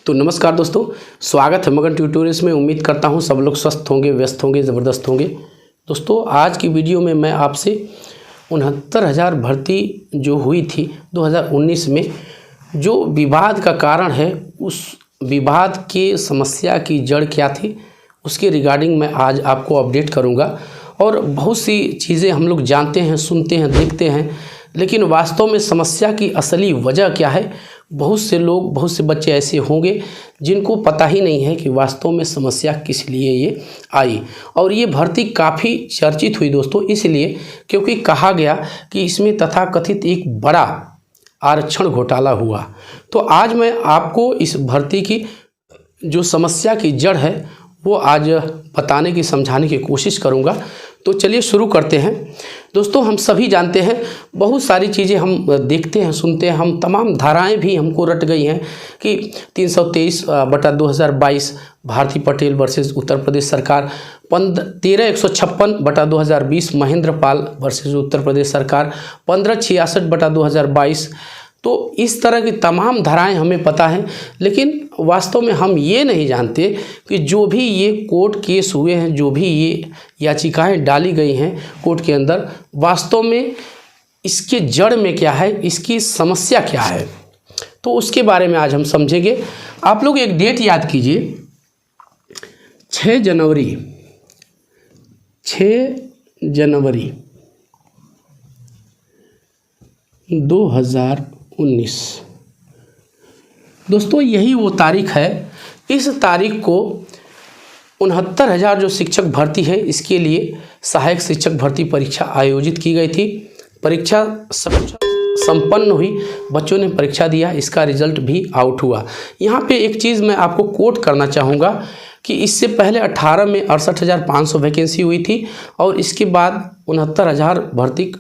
तो नमस्कार दोस्तों, स्वागत है मगन ट्यूटोरियल्स में। उम्मीद करता हूँ सब लोग स्वस्थ होंगे, व्यस्त होंगे, ज़बरदस्त होंगे। दोस्तों आज की वीडियो में मैं आपसे 69,000 भर्ती जो हुई थी 2019 में, जो विवाद का कारण है, उस विवाद के समस्या की जड़ क्या थी, उसके रिगार्डिंग मैं आज आपको अपडेट करूँगा। और बहुत सी चीज़ें हम लोग जानते हैं, सुनते हैं, देखते हैं, लेकिन वास्तव में समस्या की असली वजह क्या है, बहुत से लोग, बहुत से बच्चे ऐसे होंगे जिनको पता ही नहीं है कि वास्तव में समस्या किस लिए ये आई। और ये भर्ती काफ़ी चर्चित हुई दोस्तों, इसलिए क्योंकि कहा गया कि इसमें तथाकथित एक बड़ा आरक्षण घोटाला हुआ। तो आज मैं आपको इस भर्ती की जो समस्या की जड़ है वो आज बताने की, समझाने की कोशिश करूँगा। तो चलिए शुरू करते हैं। दोस्तों हम सभी जानते हैं, बहुत सारी चीज़ें हम देखते हैं, सुनते हैं, हम तमाम धाराएं भी हमको रट गई हैं कि 323/2022 भारती पटेल वर्सेस उत्तर प्रदेश सरकार, 13,156/2020 महेंद्र पाल वर्सेस उत्तर प्रदेश सरकार, 1566/2022। तो इस तरह की तमाम धाराएं हमें पता हैं, लेकिन वास्तव में हम ये नहीं जानते कि जो भी ये कोर्ट केस हुए हैं, जो भी ये याचिकाएं डाली गई हैं कोर्ट के अंदर, वास्तव में इसके जड़ में क्या है, इसकी समस्या क्या है, तो उसके बारे में आज हम समझेंगे। आप लोग एक डेट याद कीजिए, 6 जनवरी 2019। दोस्तों यही वो तारीख है। इस तारीख को 69,000 जो शिक्षक भर्ती है, इसके लिए सहायक शिक्षक भर्ती परीक्षा आयोजित की गई थी। परीक्षा संपन्न हुई, बच्चों ने परीक्षा दिया, इसका रिजल्ट भी आउट हुआ। यहाँ पे एक चीज़ मैं आपको कोट करना चाहूँगा कि इससे पहले 18 में 68,500 वैकेंसी हुई थी और इसके बाद 69,000 भर्ती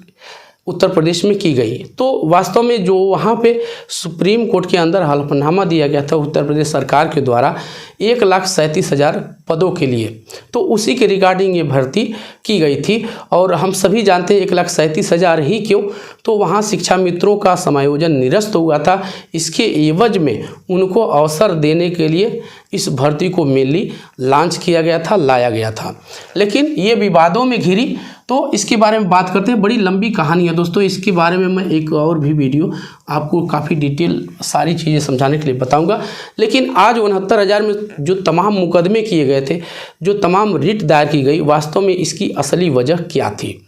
उत्तर प्रदेश में की गई। तो वास्तव में जो वहाँ पे सुप्रीम कोर्ट के अंदर हलफनामा दिया गया था उत्तर प्रदेश सरकार के द्वारा 1,37,000 पदों के लिए, तो उसी के रिगार्डिंग ये भर्ती की गई थी। और हम सभी जानते हैं 1,37,000 ही क्यों, तो वहाँ शिक्षा मित्रों का समायोजन निरस्त हुआ था। इसके एवज में उनको अवसर देने के लिए इस भर्ती को मेनली लॉन्च किया गया था, लाया गया था, लेकिन ये विवादों में घिरी। तो इसके बारे में बात करते हैं। बड़ी लंबी कहानी है दोस्तों, इसके बारे में मैं एक और भी वीडियो आपको काफ़ी डिटेल सारी चीज़ें समझाने के लिए बताऊंगा। लेकिन आज 69,000 में जो तमाम मुकदमे किए गए थे, जो तमाम रिट दायर की गई, वास्तव में इसकी असली वजह क्या थी।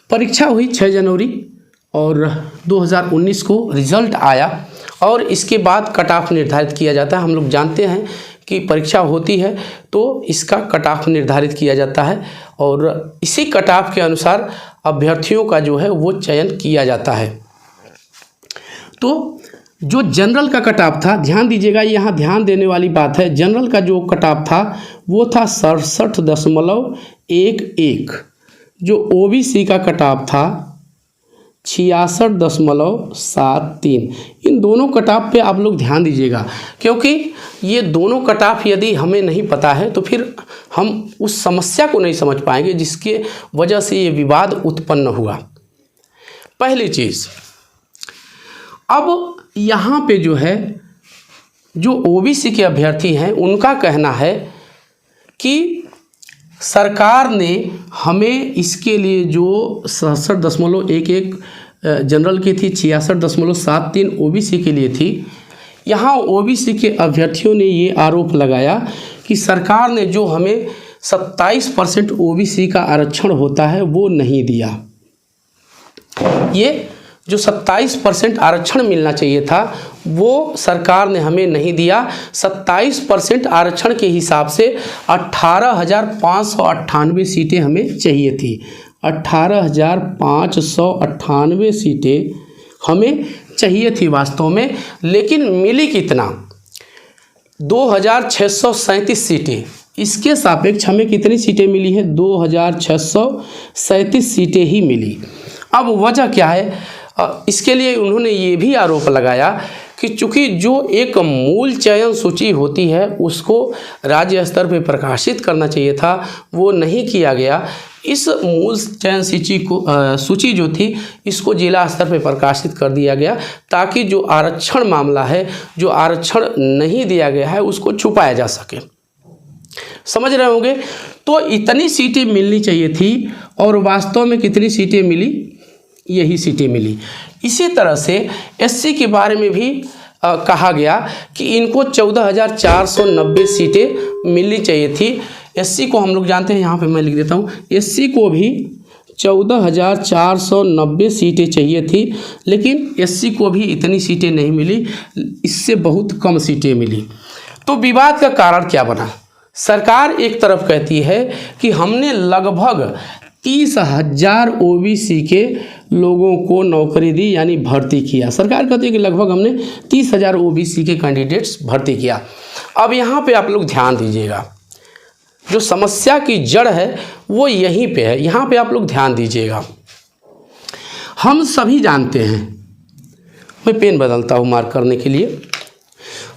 परीक्षा हुई 6 जनवरी और 2019 को रिजल्ट आया और इसके बाद कट ऑफ निर्धारित किया जाता है। हम लोग जानते हैं कि परीक्षा होती है तो इसका कट ऑफ निर्धारित किया जाता है और इसी कट ऑफ के अनुसार अभ्यर्थियों का जो है वो चयन किया जाता है। तो जो जनरल का कट ऑफ था, ध्यान दीजिएगा, यहाँ ध्यान देने वाली बात है, जनरल का जो कट ऑफ था वो था 67.11। जो ओबीसी का कट ऑफ था 66.73। इन दोनों कट ऑफ पे आप लोग ध्यान दीजिएगा, क्योंकि ये दोनों कट ऑफ यदि हमें नहीं पता है तो फिर हम उस समस्या को नहीं समझ पाएंगे जिसके वजह से ये विवाद उत्पन्न हुआ। पहली चीज़, अब यहाँ पे जो है, जो ओबीसी के अभ्यर्थी हैं, उनका कहना है कि सरकार ने हमें इसके लिए जो 67.11 जनरल की थी, 66.73 ओबीसी के लिए थी। यहाँ ओबीसी के अभ्यर्थियों ने ये आरोप लगाया कि सरकार ने जो हमें 27% ओबीसी का आरक्षण होता है वो नहीं दिया। ये जो 27% आरक्षण मिलना चाहिए था वो सरकार ने हमें नहीं दिया। 27% आरक्षण के हिसाब से 18,598 सीटें हमें चाहिए थी। 18,598 सीटें हमें चाहिए थी वास्तव में, लेकिन मिली कितना, 2,637 सीटें। इसके सापेक्ष हमें कितनी सीटें मिली है, 2,637 सीटें ही मिली। अब वजह क्या है, इसके लिए उन्होंने ये भी आरोप लगाया कि चूँकि जो एक मूल चयन सूची होती है उसको राज्य स्तर पर प्रकाशित करना चाहिए था, वो नहीं किया गया। इस मूल चयन सूची जो थी इसको जिला स्तर पर प्रकाशित कर दिया गया, ताकि जो आरक्षण मामला है, जो आरक्षण नहीं दिया गया है, उसको छुपाया जा सके। समझ रहे होंगे। तो इतनी सीटें मिलनी चाहिए थी और वास्तव में कितनी सीटें मिली? यही सीटें मिली। इसी तरह से एससी के बारे में भी कहा गया कि इनको 14,490 सीटें मिलनी चाहिए थी। एससी को हम लोग जानते हैं, यहाँ पे मैं लिख देता हूँ, एससी को भी 14,490 सीटें चाहिए थी, लेकिन एससी को भी इतनी सीटें नहीं मिली, इससे बहुत कम सीटें मिली। तो विवाद का कारण क्या बना? सरकार एक तरफ कहती है कि हमने लगभग 30,000 ओबीसी के लोगों को नौकरी दी, यानी भर्ती किया। सरकार कहती है कि लगभग हमने 30,000 ओबीसी के कैंडिडेट्स भर्ती किया। अब यहाँ पे आप लोग ध्यान दीजिएगा, जो समस्या की जड़ है वो यहीं पे है। यहाँ पे आप लोग ध्यान दीजिएगा। हम सभी जानते हैं, मैं पेन बदलता हूँ मार्क करने के लिए।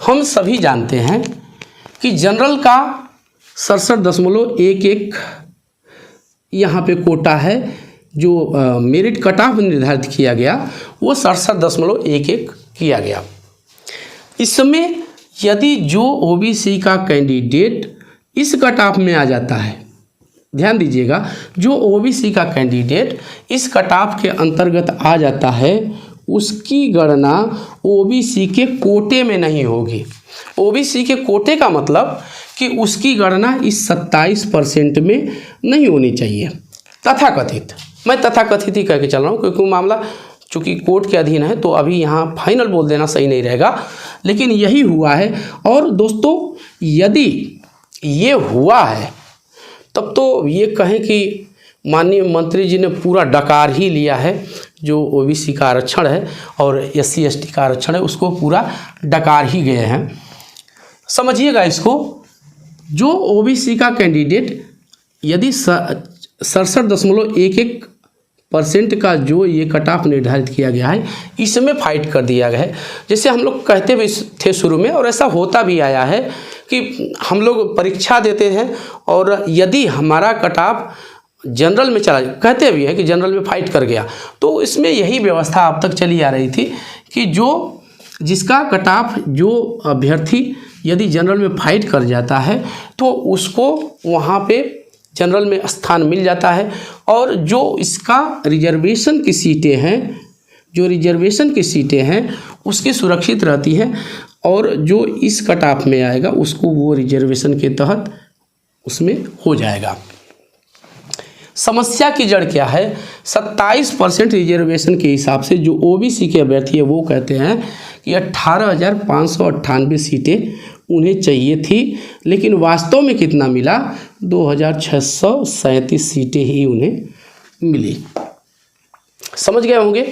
हम सभी जानते हैं कि जनरल का 67.11 यहाँ पे कोटा है, जो मेरिट कट ऑफ निर्धारित किया गया वो 67.11 किया गया। इसमें यदि जो ओबीसी का कैंडिडेट इस कट ऑफ में आ जाता है, ध्यान दीजिएगा, जो ओबीसी का कैंडिडेट इस कट ऑफ के अंतर्गत आ जाता है, उसकी गणना ओबीसी के कोटे में नहीं होगी। ओबीसी के कोटे का मतलब कि उसकी गणना इस 27% में नहीं होनी चाहिए। तथाकथित, मैं तथाकथित ही कह के चल रहा हूँ, क्योंकि मामला चूँकि कोर्ट के अधीन है, तो अभी यहाँ फाइनल बोल देना सही नहीं रहेगा, लेकिन यही हुआ है। और दोस्तों, यदि ये हुआ है तब तो ये कहें कि माननीय मंत्री जी ने पूरा डकार ही लिया है। जो ओबीसी का आरक्षण है और एससी एसटी का आरक्षण है, उसको पूरा डकार ही गए हैं। समझिएगा इसको। जो ओबीसी का कैंडिडेट यदि 67.11% का जो ये कट ऑफ निर्धारित किया गया है, इसमें फाइट कर दिया गया है। जैसे हम लोग कहते भी थे शुरू में, और ऐसा होता भी आया है कि हम लोग परीक्षा देते हैं और यदि हमारा कट ऑफ जनरल में चला, कहते भी है कि जनरल में फाइट कर गया, तो इसमें यही व्यवस्था अब तक चली आ रही थी कि जो जिसका कट ऑफ, जो अभ्यर्थी यदि जनरल में फाइट कर जाता है तो उसको वहाँ पे जनरल में स्थान मिल जाता है, और जो इसका रिजर्वेशन की सीटें हैं, जो रिजर्वेशन की सीटें हैं उसकी सुरक्षित रहती हैं, और जो इस कट ऑफ में आएगा उसको वो रिजर्वेशन के तहत उसमें हो जाएगा। समस्या की जड़ क्या है? 27% रिजर्वेशन के हिसाब से जो ओबीसी के अभ्यर्थी है वो कहते हैं कि 18,598 सीटें उन्हें चाहिए थी, लेकिन वास्तव में कितना मिला? 2,637 सीटें ही उन्हें मिली। समझ गए होंगे।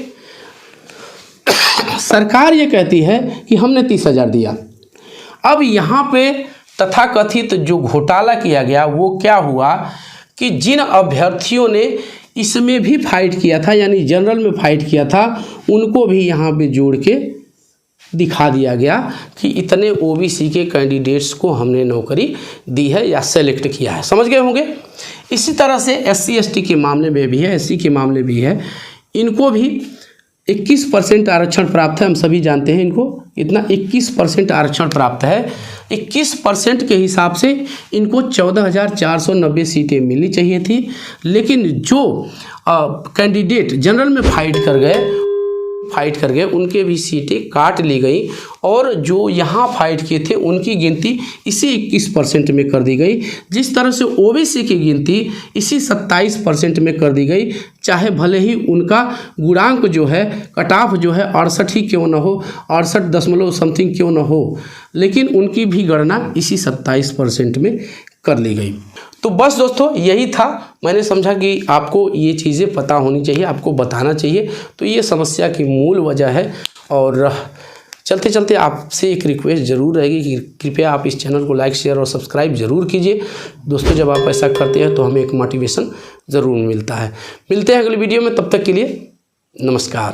सरकार ये कहती है कि हमने 30,000 दिया। अब यहाँ पे तथाकथित जो घोटाला किया गया वो क्या हुआ कि जिन अभ्यर्थियों ने इसमें भी फाइट किया था, यानी जनरल में फाइट किया था, उनको भी यहाँ पे जोड़ के दिखा दिया गया कि इतने ओबीसी के कैंडिडेट्स को हमने नौकरी दी है या सेलेक्ट किया है। समझ गए होंगे। इसी तरह से एससी एसटी के मामले में भी है, एससी के मामले भी है, इनको भी 21% आरक्षण प्राप्त है। हम सभी जानते हैं इनको इतना 21% आरक्षण प्राप्त है। 21% के हिसाब से इनको 14,490 सीटें मिलनी चाहिए थी, लेकिन जो कैंडिडेट जनरल में फाइट कर गए उनके भी सीटें काट ली गई, और जो यहाँ फाइट किए थे उनकी गिनती इसी 21% में कर दी गई। जिस तरह से ओबीसी की गिनती इसी 27% में कर दी गई, चाहे भले ही उनका गुणांक जो है, कट ऑफ जो है 68 ही क्यों न हो, 68 समथिंग क्यों न हो, लेकिन उनकी भी गणना इसी 27% में कर ली गई। तो बस दोस्तों यही था। मैंने समझा कि आपको ये चीज़ें पता होनी चाहिए, आपको बताना चाहिए। तो ये समस्या की मूल वजह है। और चलते चलते आपसे एक रिक्वेस्ट ज़रूर रहेगी कि कृपया आप इस चैनल को लाइक, शेयर और सब्सक्राइब ज़रूर कीजिए दोस्तों। जब आप ऐसा करते हैं तो हमें एक मोटिवेशन ज़रूर मिलता है। मिलते हैं अगली वीडियो में, तब तक के लिए नमस्कार।